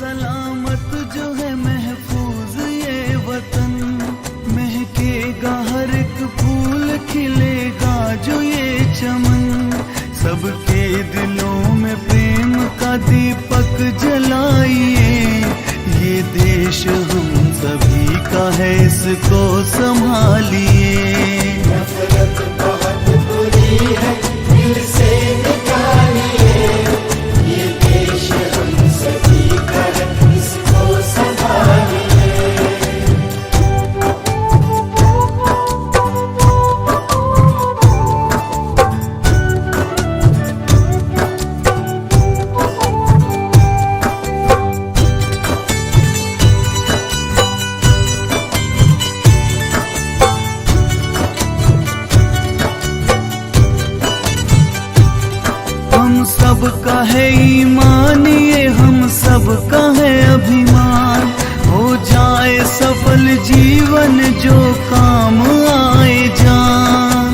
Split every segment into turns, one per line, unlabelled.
सलामत जो है महफूज ये वतन, महकेगा हर एक फूल, खिलेगा जो ये चमन, सबके दिलों में प्रेम का दीपक जलाइए, ये देश हम सभी का है, इसको संभालिए।
नफरत बहुत बुरी है, दिल से निकालिए, ये देश हम सभी का है, इसको संभालिए।
सबका है ईमान, ये हम सबका है अभिमान, हो जाए सफल जीवन जो काम आए जान।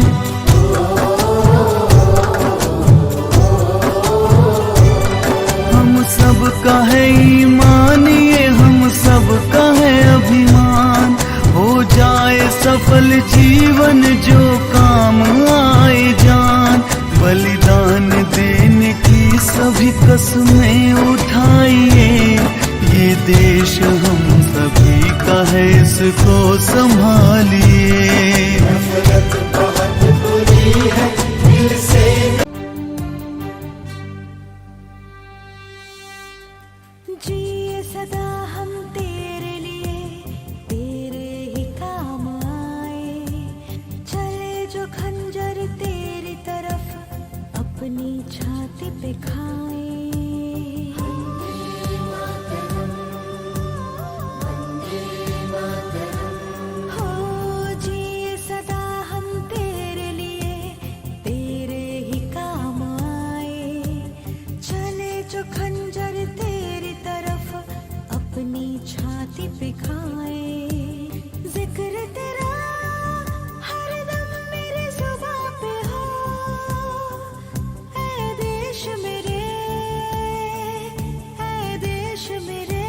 हम सबका है ईमान, ये हम सबका है अभिमान, हो जाए सफल जीवन जो काम आए जान, बलिदान देने की सभी कसमें उठाइए, ये देश हम सभी का है, इसको संभालिए।
नफरत बहुत बुरी है, दिल से
जिए सदा हम तेरे लिए, तेरे ही काम आए, चले जो खंजर तेरी तरफ, अपनी छाती पे खाए। हो जिए सदा हम तेरे लिए, तेरे ही काम आए, चले जो खंजर तेरी तरफ, अपनी छाती पे खाए। जिक्र तेरा हरदम मेरी जुबां पे हो, ऐ देश मेरे, ऐ देश मेरे,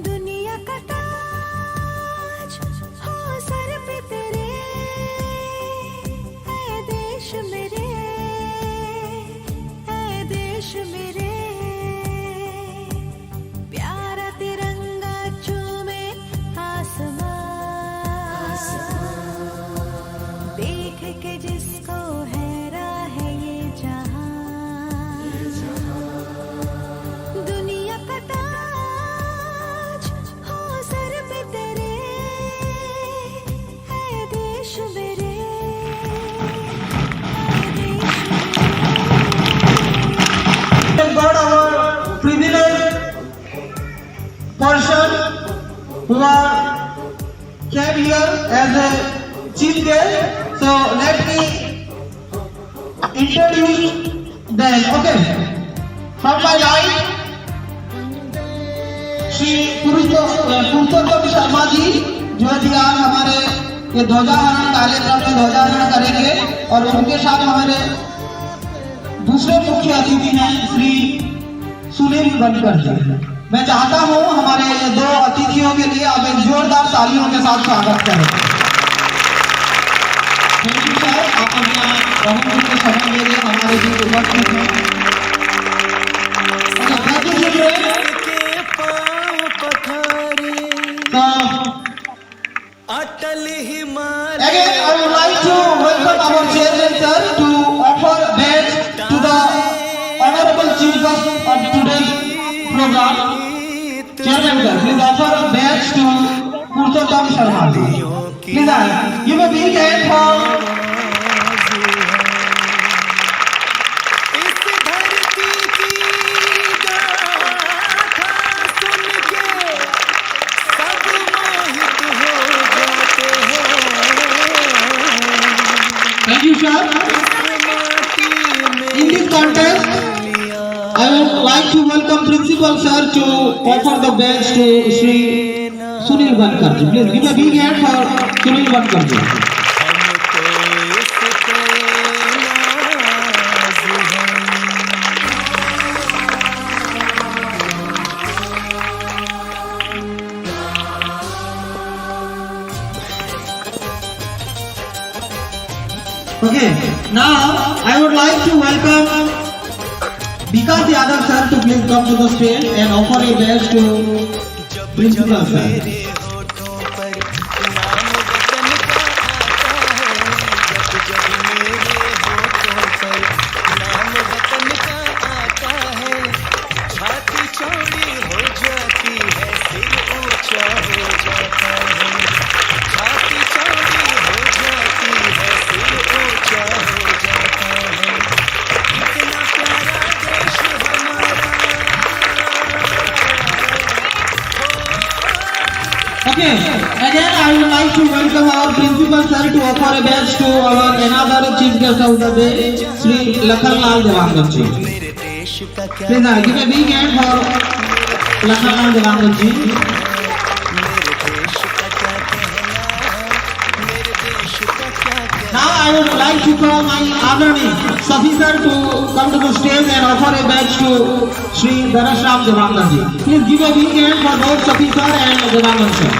दुनिया का ताज हो सर पे तेरे, ऐ देश मेरे, ऐ देश मेरे, प्यारा तिरंगा चूमे आसमां, देख के जिसको हैरा है ये जहां, दुनिया का ताज हो सर पे तेरे, है देश मेरे, है देश
Thank God our privileged person who are came here as a chief guest. So let me introduce them. Okay. From my right, Shri Purushottam Sharma ji, जो अभी आज हमारे ये ध्वजारोहण कार्यक्रम में ध्वजारोहण करेंगे, और उनके साथ हमारे दूसरे मुख्य अतिथि हैं श्री सुनील बनकर जी। मैं चाहता हूं हमारे ये दो अतिथियों के लिए आप एक जोरदार तालियों के साथ स्वागत करें। थैंक यू सर, आप अपना बहुत कुछ समय ले लिए हमारे बीच उपस्थित हैं। Thank you children.
Atal Himalaya.
Again, I would like to welcome our chairman sir to offer badge to the honorable chief guest of today's program. Chairman sir, please offer a badge to Purushottam Sharma ji. Please, give a big hand for.
इस धरती की गाथा सुन के सब मोहित हो जाते हैं।
Thank you sir. In this contest, I would like to welcome principal sir to offer the badge to Shri Sunil Bankar ji. Please give a big hand for Sunil Bankar ji. Now I would like to welcome Vikas Yadav sir to please come to the stage and offer a badge to principal sir.
मेरे होठों पर नाम वतन का आता है, जब जब मेरे होठों पर नाम वतन का आता है, छाती चौड़ी हो जाती है, सिर ऊंचा हो जाता है, छाती चौड़ी हो जाती है, सिर ऊंचा हो जाता है, कितना प्यारा देश हमारा।
Okay, again I would like to welcome our principal sir to offer a badge to our another chief guest of the day, Sri Lakhanlal Devangan ji.
मेरे देश का क्या
Please give a big hand for Lakhanlal Devangan ji.
मेरे देश का क्या कहना, मेरे देश का क्या कहना।
Now I would like to call my honorary Safi sir to come to the stage and offer a badge to Sri Darashram Devangan ji. Please give a big hand for both Safi sir and Devangan sir.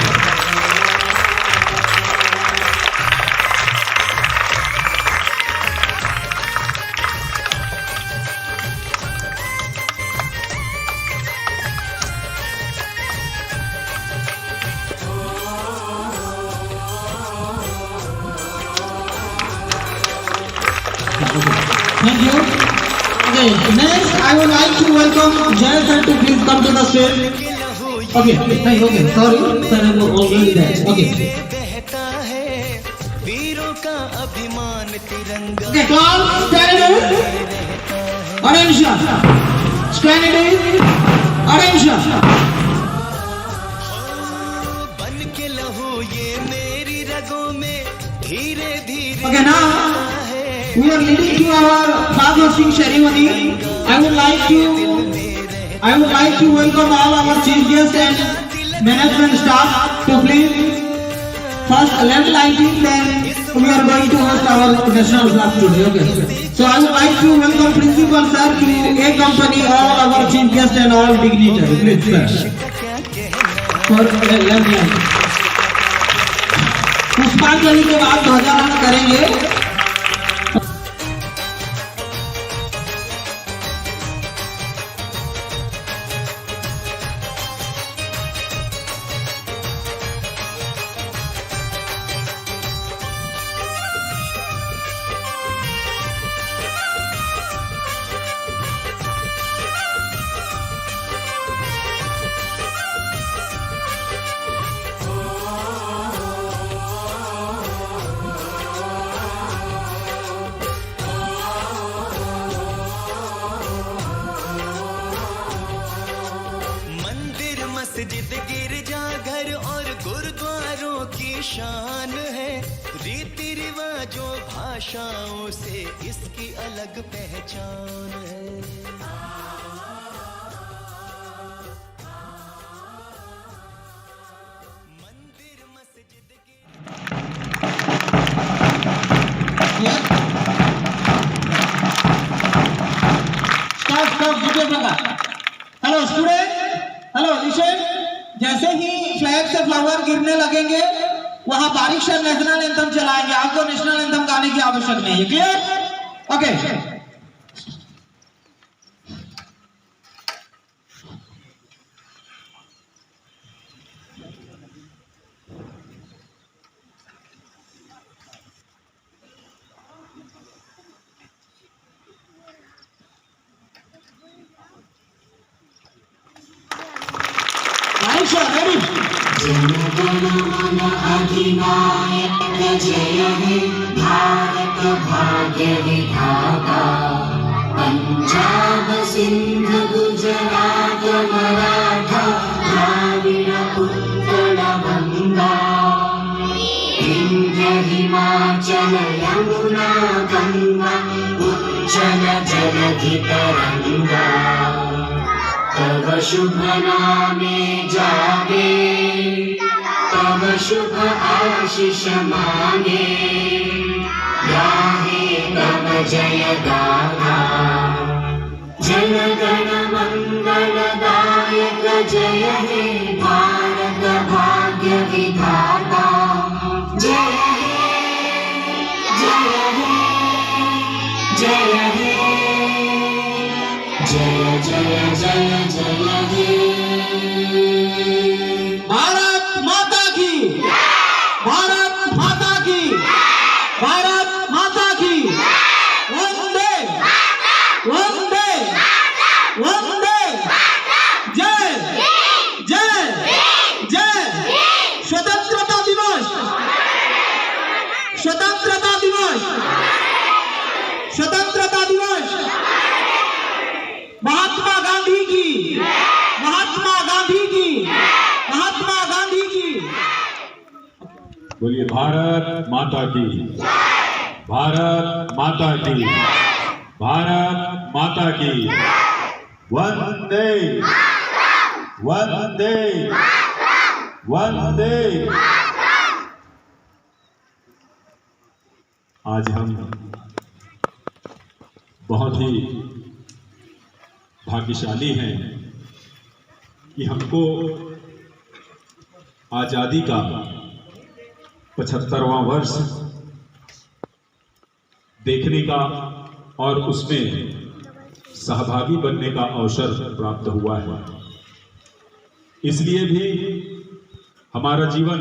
Thank you. Okay, next I would like to welcome Jay sir to please come to the stage. Okay, thank you. Okay, sorry, sir, I'm already there. Okay.
बहता है वीरों का अभिमान तिरंगा।
Okay, class, stand it. Attention. Stand it. Attention.
बन के लहू ये मेरी रगों में धीरे धीरे
Okay, now we are leading to our flag hosting ceremony. I would like to welcome all our chief guests and management staff to please first left lighting, then we are going to host our national flag today. Okay. So I would like to welcome principal sir to accompany all our chief guests and all dignitaries. Please sir. For left lighting. पुष्पांजलि के बाद ध्वजारोहण करेंगे.
मंदिर मस्जिद गिरजा घर और गुरुद्वारों की शान है, रीति रिवाजों भाषाओं से इसकी अलग पहचान है। मंदिर मस्जिद
Stop, DJ Banga. Hello student. Hello, listen. जैसे ही फ्लैग से फ्लावर गिरने लगेंगे, वहां बारीक से नेशनल एंथम चलाएंगे. आपको नेशनल एंथम गाने की आवश्यकता नहीं है. Clear? Okay. Right, sir, ready?
जनगणमन अधिनायक जय हे भारत भाग्य विधाता पंजाब सिंध गुजरात मराठा द्राविड उत्कल गंगा विंध्य हिमाचल यमुना गंगा उज्जल जलधि तरंगा तव शुभ नामे जागे तव शुभ आशीष मांगे गाहे तव जय गाथा जनगण मंगलदायक जय हे भारत भाग्य विधाता जय हे जय जय जय हे
भारत माता की, भारत माता की, भारत माता की, वंदे वंदे वंदे, जय जय जय। स्वतंत्रता दिवस, स्वतंत्रता दिवस, स्वतंत्रता दिवस। महात्मा गांधी की, महात्मा गांधी की, महात्मा गांधी की।
बोलिए भारत माता की, भारत माता की, भारत माता की। वंदे वंदे वंदे। आज हम बहुत ही भाग्यशाली हैं कि हमको आजादी का 75वां वर्ष देखने का और उसमें सहभागी बनने का अवसर प्राप्त हुआ है। इसलिए भी हमारा जीवन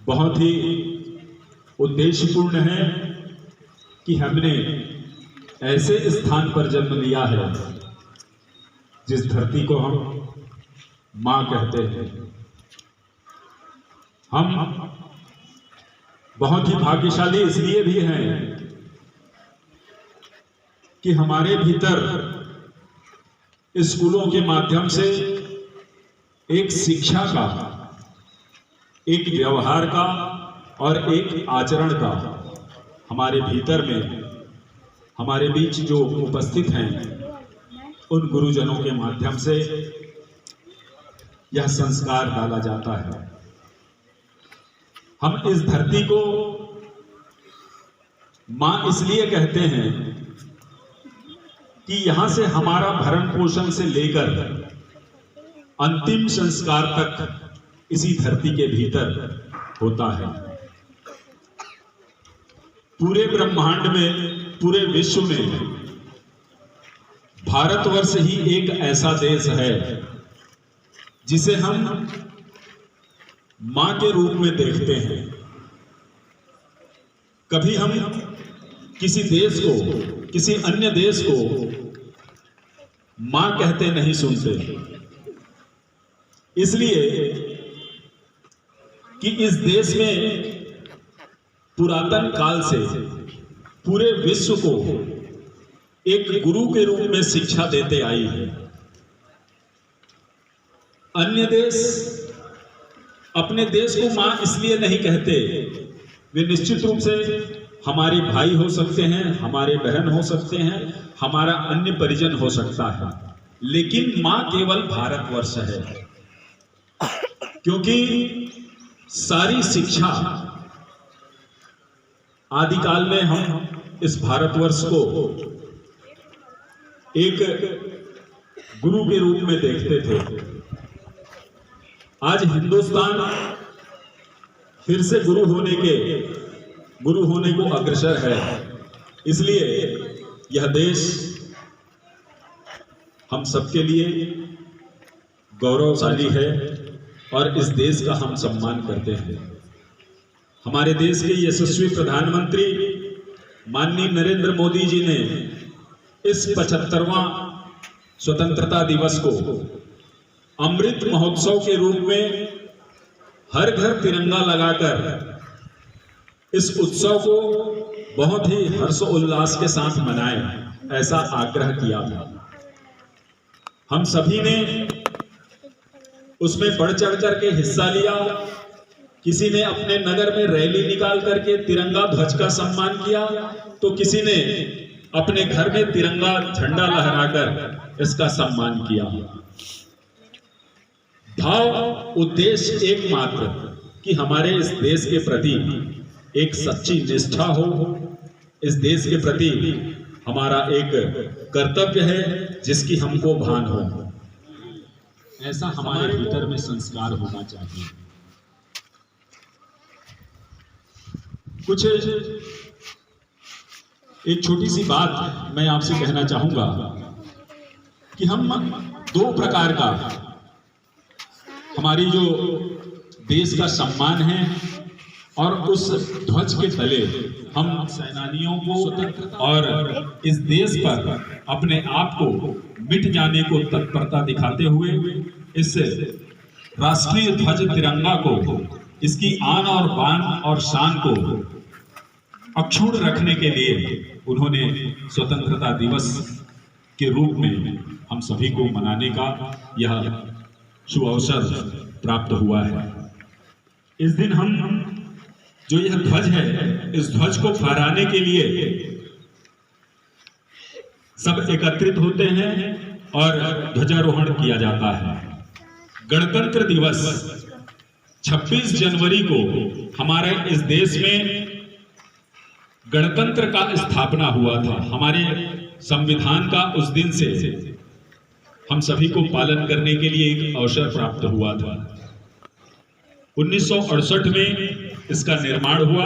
बहुत ही उद्देश्यपूर्ण है कि हमने ऐसे स्थान पर जन्म लिया है जिस धरती को हम मां कहते हैं। हम बहुत ही भाग्यशाली इसलिए भी हैं कि हमारे भीतर स्कूलों के माध्यम से एक शिक्षा का, एक व्यवहार का और एक आचरण का हमारे भीतर में, हमारे बीच जो उपस्थित हैं उन गुरुजनों के माध्यम से यह संस्कार डाला जाता है। हम इस धरती को मां इसलिए कहते हैं कि यहां से हमारा भरण पोषण से लेकर अंतिम संस्कार तक इसी धरती के भीतर होता है। पूरे ब्रह्मांड में, पूरे विश्व में भारतवर्ष ही एक ऐसा देश है जिसे हम मां के रूप में देखते हैं। कभी हम किसी देश को, किसी अन्य देश को मां कहते नहीं सुनते, इसलिए कि इस देश में पुरातन काल से पूरे विश्व को एक गुरु के रूप में शिक्षा देते आई है। अन्य देश अपने देश को मां इसलिए नहीं कहते, वे निश्चित रूप से हमारे भाई हो सकते हैं, हमारे बहन हो सकते हैं, हमारा अन्य परिजन हो सकता है, लेकिन मां केवल भारतवर्ष है। क्योंकि सारी शिक्षा आदिकाल में हम इस भारतवर्ष को एक गुरु के रूप में देखते थे। आज हिंदुस्तान फिर से गुरु होने को अग्रसर है। इसलिए यह देश हम सबके लिए गौरवशाली है और इस देश का हम सम्मान करते हैं। हमारे देश के यशस्वी प्रधानमंत्री माननीय नरेंद्र मोदी जी ने इस 75वां स्वतंत्रता दिवस को अमृत महोत्सव के रूप में हर घर तिरंगा लगाकर इस उत्सव को बहुत ही हर्षोल्लास के साथ मनाएं, ऐसा आग्रह किया था। हम सभी ने उसमें बढ़ चढ़ करके हिस्सा लिया। किसी ने अपने नगर में रैली निकाल करके तिरंगा ध्वज का सम्मान किया, तो किसी ने अपने घर में तिरंगा झंडा लहराकर इसका सम्मान किया। भाव उद्देश्य एकमात्र कि हमारे इस देश के प्रति एक सच्ची निष्ठा हो, इस देश के प्रति हमारा एक कर्तव्य है जिसकी हमको भान हो। ऐसा हमारे भीतर में संस्कार होना चाहिए। कुछ एक छोटी सी बात मैं आपसे कहना चाहूंगा कि हम दो प्रकार का हमारी जो देश का सम्मान है और उस ध्वज के तले हम सेनानियों को और इस देश पर अपने आप को मिट जाने को तत्परता दिखाते हुए इस राष्ट्रीय ध्वज तिरंगा को, इसकी आन और बान और शान को अक्षुण्ण रखने के लिए उन्होंने स्वतंत्रता दिवस के रूप में हम सभी को मनाने का यह शुभ अवसर प्राप्त हुआ है। इस दिन हम जो यह ध्वज है, इस ध्वज को फहराने के लिए सब एकत्रित होते हैं और ध्वजारोहण किया जाता है। गणतंत्र दिवस 26 जनवरी को हमारे इस देश में गणतंत्र का स्थापना हुआ था। हमारे संविधान का उस दिन से हम सभी को पालन करने के लिए एक अवसर प्राप्त हुआ था। 1968 में इसका निर्माण हुआ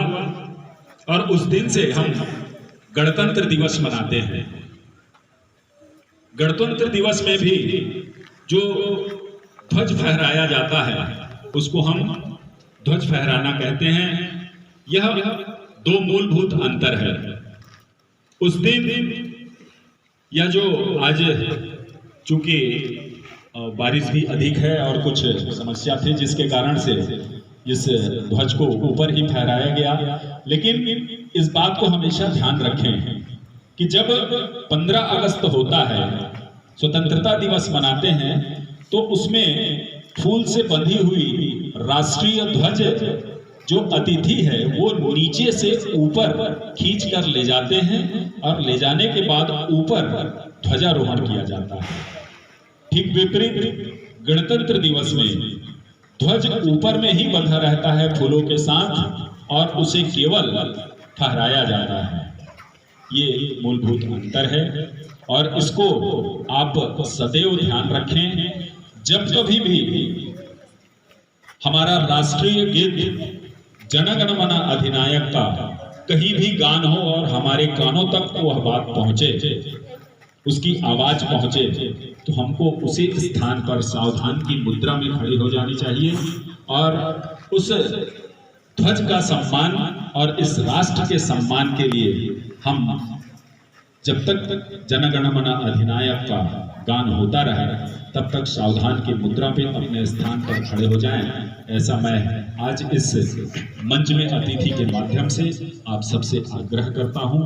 और उस दिन से हम गणतंत्र दिवस मनाते हैं। गणतंत्र दिवस में भी जो ध्वज फहराया जाता है उसको हम ध्वज फहराना कहते हैं। यह दो मूलभूत अंतर है। उस दिन या जो आज चूंकि बारिश भी अधिक है और कुछ समस्या थी जिसके कारण से इस ध्वज को ऊपर ही फहराया गया, लेकिन इस बात को हमेशा ध्यान रखें कि जब 15 अगस्त होता है, स्वतंत्रता दिवस मनाते हैं, तो उसमें फूल से बंधी हुई राष्ट्रीय ध्वज जो अतिथि है वो नीचे से ऊपर खींच कर ले जाते हैं और ले जाने के बाद ऊपर ध्वजारोहण किया जाता है। ठीक विपरीत गणतंत्र दिवस में ध्वज ऊपर में ही बंधा रहता है फूलों के साथ और उसे केवल फहराया जाता है। ये मूलभूत अंतर है और इसको आप सदैव ध्यान रखें। जब कभी भी हमारा राष्ट्रीय गीत जन गण मन अधिनायक का कहीं भी गान हो और हमारे कानों तक वह बात पहुंचे, उसकी आवाज पहुंचे, तो हमको उसी स्थान पर सावधान की मुद्रा में खड़े हो जानी चाहिए और उस ध्वज का सम्मान और इस राष्ट्र के सम्मान के लिए हम जब तक जन गण मन अधिनायक का गान होता रहे तब तक सावधान की मुद्रा पे अपने स्थान पर खड़े हो जाएं। ऐसा मैं आज इस मंच में अतिथि के माध्यम से आप सबसे आग्रह करता हूं।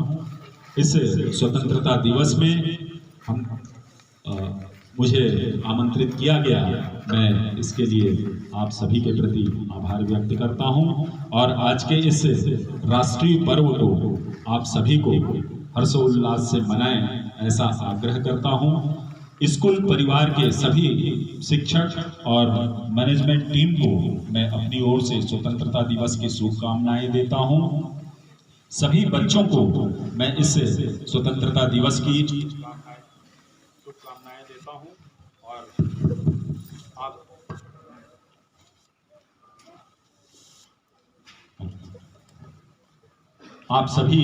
इस स्वतंत्रता दिवस में मुझे आमंत्रित किया गया, मैं इसके लिए आप सभी के प्रति आभार व्यक्त करता हूं और आज के इस राष्ट्रीय पर्व को आप सभी को हर्षोल्लास से मनाएं, ऐसा आग्रह करता हूं। स्कूल परिवार के सभी शिक्षक और मैनेजमेंट टीम को मैं अपनी ओर से स्वतंत्रता दिवस की शुभकामनाएं देता हूं। सभी बच्चों को मैं इस स्वतंत्रता दिवस की शुभकामनाएं देता हूं और आप सभी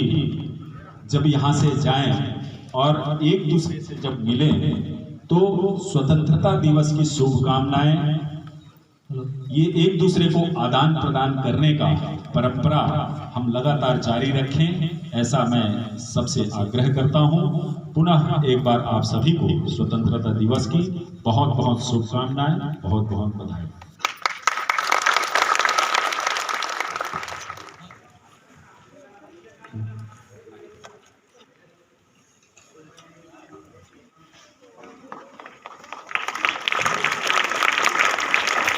जब यहाँ से जाएं और एक दूसरे से जब मिलें तो स्वतंत्रता दिवस की शुभकामनाएं, ये एक दूसरे को आदान प्रदान करने का परंपरा हम लगातार जारी रखें, ऐसा मैं सबसे आग्रह करता हूं। पुनः एक बार आप सभी को स्वतंत्रता दिवस की बहुत बहुत शुभकामनाएं, बहुत बहुत बधाई।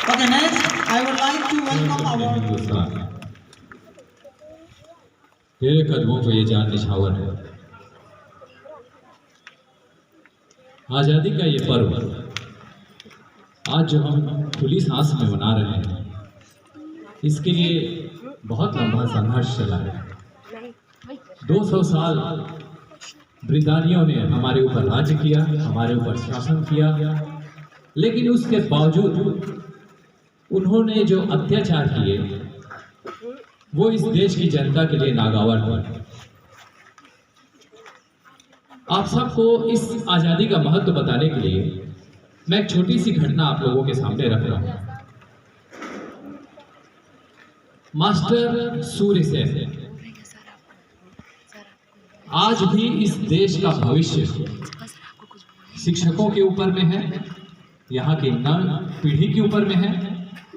Okay, next, I would like to welcome our
तेरे कदमों पे ये जान निछावर है। आज़ादी का ये पर्व आज जो हम खुली सांस में मना रहे हैं, इसके लिए बहुत लंबा संघर्ष चला है। 200 साल ब्रिटानियों ने हमारे ऊपर राज्य किया, हमारे ऊपर शासन किया, लेकिन उसके बावजूद उन्होंने जो अत्याचार किए वो इस देश की जनता के लिए नागवार हुआ। आप सबको इस आज़ादी का महत्व बताने के लिए मैं एक छोटी सी घटना आप लोगों के सामने रख रहा हूँ। मास्टर सूर्य सेन आज भी इस देश का भविष्य शिक्षकों के ऊपर में है, यहाँ की नव पीढ़ी के ऊपर में है।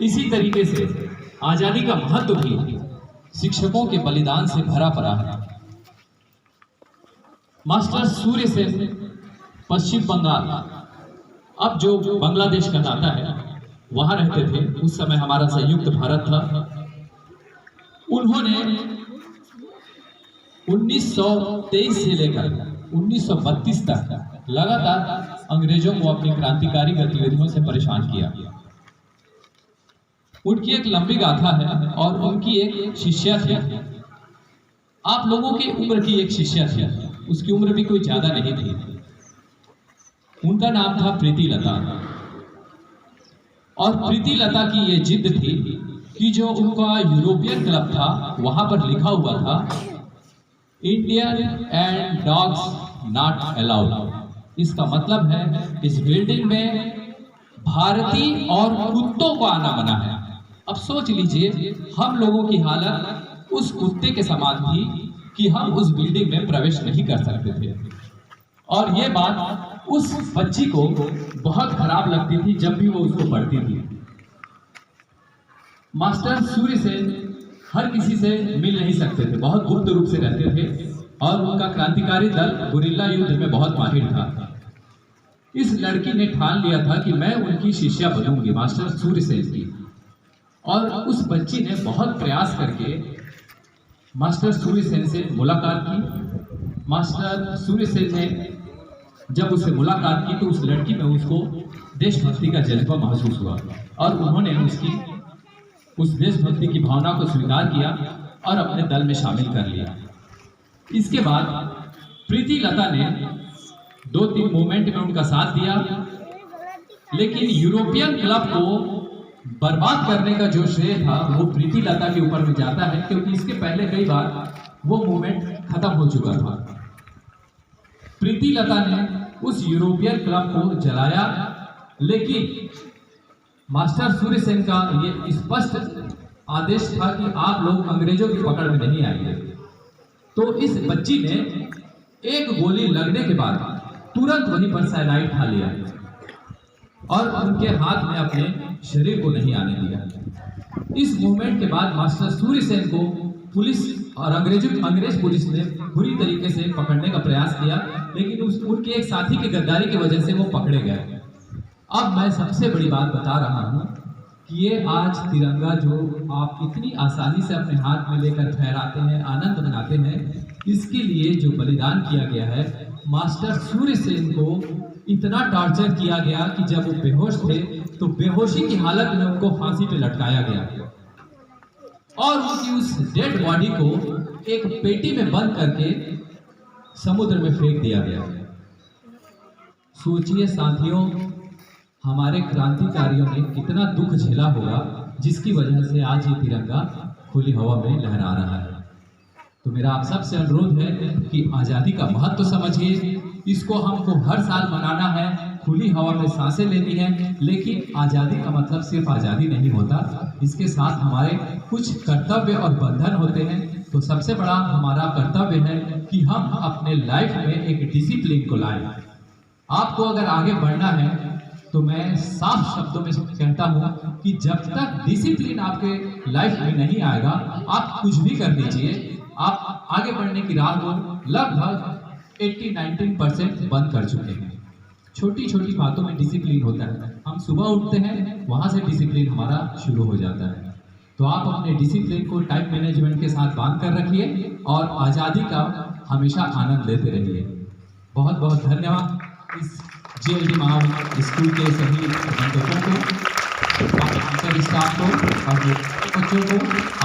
इसी तरीके से आज़ादी का महत्व भी शिक्षकों के बलिदान से भरा पड़ा है। मास्टर सूर्य सेन पश्चिम बंगाल, अब जो बांग्लादेश कहलाता है, वहां रहते थे। उस समय हमारा संयुक्त भारत था। उन्होंने 1923 से लेकर 1932 तक लगातार अंग्रेजों को अपनी क्रांतिकारी गतिविधियों से परेशान किया। उनकी एक लंबी गाथा है और उनकी एक शिष्या थी। आप लोगों की उम्र की एक शिष्या थी, उसकी उम्र भी कोई ज्यादा नहीं थी। उनका नाम था प्रीति लता। और प्रीति लता की ये जिद थी कि जो उनका यूरोपियन क्लब था वहां पर लिखा हुआ था Indian and dogs not allowed. इसका मतलब है इस बिल्डिंग में भारतीय और कुत्तों को आना मना है। अब सोच लीजिए हम लोगों की हालत उस कुत्ते के समान थी कि हम उस बिल्डिंग में प्रवेश नहीं कर सकते थे। और ये बात उस बच्ची को बहुत खराब लगती थी जब भी वो उसको पढ़ती थी। मास्टर सूर्य सेन हर किसी से मिल नहीं सकते थे, बहुत गुप्त रूप से रहते थे और उनका क्रांतिकारी दल गुरिल्ला युद्ध में बहुत माहिर था। इस लड़की ने ठान लिया था कि मैं उनकी शिष्या बनूंगी, मास्टर सूर्य सेन की। और उस बच्ची ने बहुत प्रयास करके मास्टर सूर्य सेन से मुलाकात की। मास्टर सूर्य सेन ने जब उससे मुलाकात की तो उस लड़की में उसको देशभक्ति का जज्बा महसूस हुआ और उन्होंने उसकी उस देशभक्ति की भावना को स्वीकार किया और अपने दल में शामिल कर लिया। इसके बाद प्रीति लता ने 2-3 मूवमेंट में उनका साथ दिया, लेकिन यूरोपियन क्लब को बर्बाद करने का जो श्रेय था वो प्रीति लता के ऊपर में जाता है, क्योंकि इसके पहले कई बार वो मूवमेंट खत्म हो चुका था। प्रीति लता ने उस यूरोपियन क्लब को जलाया, लेकिन मास्टर सूर्य सेन का ये स्पष्ट आदेश था कि आप लोग अंग्रेजों की पकड़ में नहीं आएंगे। तो इस बच्ची ने एक गोली लगने के बाद तुरंत वहीं पर साइनाइड खा लिया और उनके हाथ में अपने शरीर को नहीं आने दिया। इस मूवमेंट के बाद मास्टर सूर्य सेन को पुलिस और अंग्रेज पुलिस ने बुरी तरीके से पकड़ने का प्रयास किया, लेकिन उनके एक साथी की गद्दारी की वजह से वो पकड़े गए। अब मैं सबसे बड़ी बात बता रहा हूँ कि ये आज तिरंगा जो आप इतनी आसानी से अपने हाथ में लेकर फहराते हैं, आनंद मनाते हैं, इसके लिए जो बलिदान किया गया है, मास्टर सूर्य सेन को इतना टॉर्चर किया गया कि जब वो बेहोश थे तो बेहोशी की हालत में उनको फांसी पे लटकाया गया और उनकी उस डेड बॉडी को एक पेटी में बंद करके समुद्र में फेंक दिया गया। सोचिए साथियों, हमारे क्रांतिकारियों ने कितना दुख झेला होगा जिसकी वजह से आज ये तिरंगा खुली हवा में लहरा रहा है। तो मेरा आप सबसे अनुरोध है कि आज़ादी का महत्व समझिए। इसको हमको हर साल मनाना है, खुली हवा में सांसें लेनी है, लेकिन आज़ादी का मतलब सिर्फ आज़ादी नहीं होता, इसके साथ हमारे कुछ कर्तव्य और बंधन होते हैं। तो सबसे बड़ा हमारा कर्तव्य है कि हम अपने लाइफ में एक डिसिप्लिन को लाएं। आपको अगर आगे बढ़ना है तो मैं साफ शब्दों में कहता हूँ कि जब तक डिसिप्लिन आपके लाइफ में नहीं आएगा, आप कुछ भी कर लीजिए, आप आगे बढ़ने की राह को लगभग 80-90% बंद कर चुके हैं। छोटी छोटी बातों में डिसिप्लिन होता है। हम सुबह उठते हैं, वहाँ से डिसिप्लिन हमारा शुरू हो जाता है। तो आप अपने डिसिप्लिन को टाइम मैनेजमेंट के साथ बांध कर रखिए और आज़ादी का हमेशा आनंद लेते रहिए। बहुत बहुत धन्यवाद इस JLD महाविद्यालय स्कूल के सभी अध्यापकों को, स्टाफ को और बच्चों को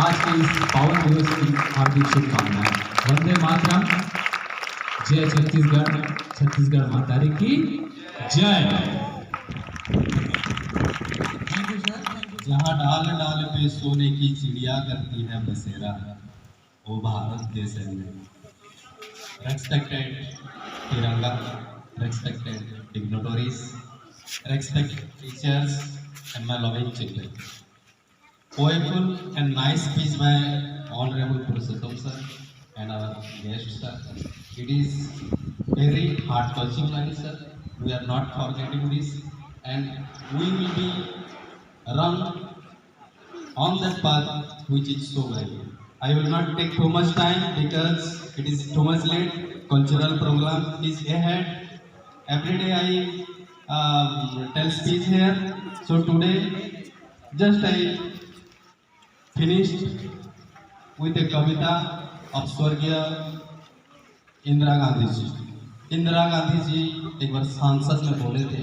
आज के इस पावन दिवस की हार्दिक शुभकामनाएं। वंदे मातरम। जय छत्तीसगढ़, छत्तीसगढ़ माता की जय।
जहाँ डाल डाल पे सोने की चिड़िया करती है बसेरा, वो भारत देश है। Respected Tiranga, respected dignitaries, respected teachers, and my loving children. Powerful and nice speech by Honorable Purushottam sir and our guest sir. It is very heart-touching line, sir. We are not forgetting this, and we will be run on that path which is so very. I will not take too much time because it is too much late. Cultural program is ahead. Every day I tell speech here. So today, just I finished with a kavita of स्वर्गीय इंदिरा गांधी जी. इंदिरा गांधी जी एक बार सांसद में बोले थे,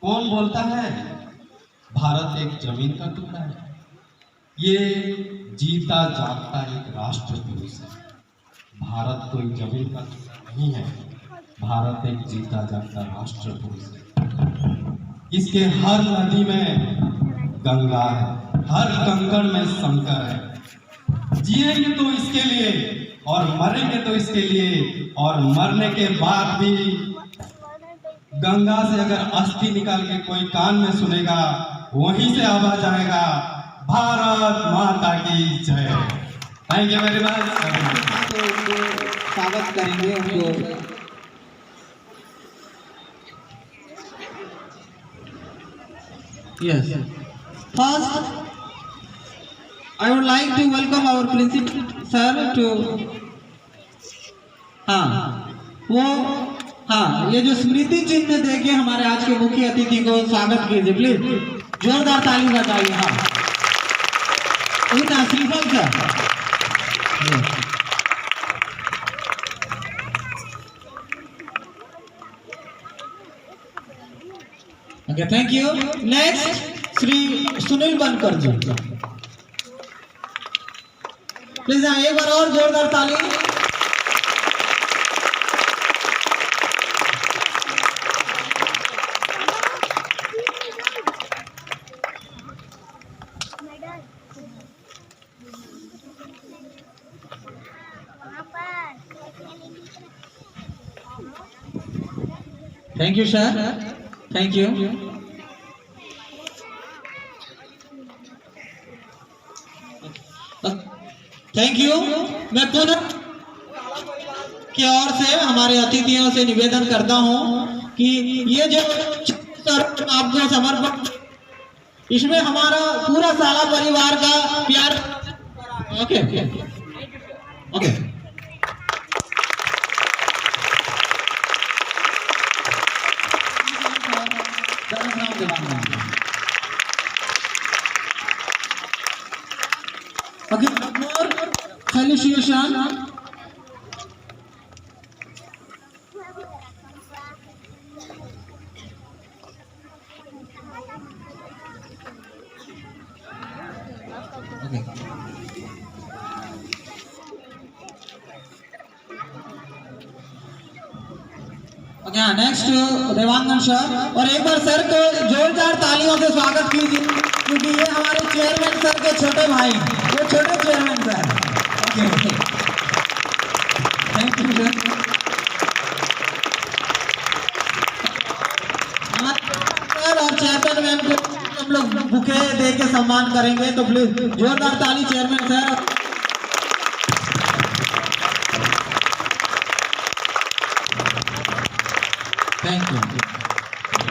कौन बोलता है भारत एक जमीन का टुकड़ा है, ये जीता जागता एक राष्ट्र पुरुष है. भारत कोई जमीन का टुकड़ा नहीं है, भारत एक जीता जागता राष्ट्र पुरुष है. इसके हर नदी में गंगा है, हर कंकड़ में शंकर है. जिएंगे तो इसके लिए और मरेंगे तो इसके लिए, और मरने के बाद भी गंगा से अगर अस्थि निकाल के कोई कान में सुनेगा, वहीं से आवाज आएगा, भारत माता की जय. Thank you very much.
तो उनको स्वागत करेंगे उनको. Yes. First, I would like to welcome our principal sir to. ये जो स्मृति चिन्ह देके हमारे आज के मुख्य अतिथि को स्वागत कीजिए प्लीज. जोरदार ताली बजाइए. श्रीफल sir. Okay, thank you. Next, Shri Sunil बनकर जी. प्लीज एक बार और जोरदार ताली. Thank you sir. Thank you. Thank you. मैं पुनः की ओर से हमारे अतिथियों से निवेदन करता हूं कि ये जो आपको समर्पण, इसमें हमारा पूरा साला परिवार का प्यार. Okay okay. Okay, more felicitation. Okay. Okay, next Dewangan sir. और एक बार सर को जोरदार तालियों से स्वागत कीजिए, क्योंकि ये हमारे चेयरमैन सर के छोटे भाई, वो छोटे chairman sir. Okay, thank you sir. और चेयरमैन मैम को हम लोग बुके दे के सम्मान करेंगे, तो प्लीज जोरदार ताली chairman sir. Thank you.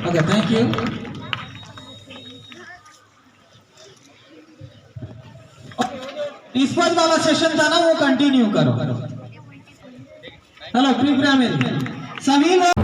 Okay, thank you. Dispose वाला सेशन था ना, वो कंटिन्यू करो. हेलो प्री प्राइमरी सभी लोग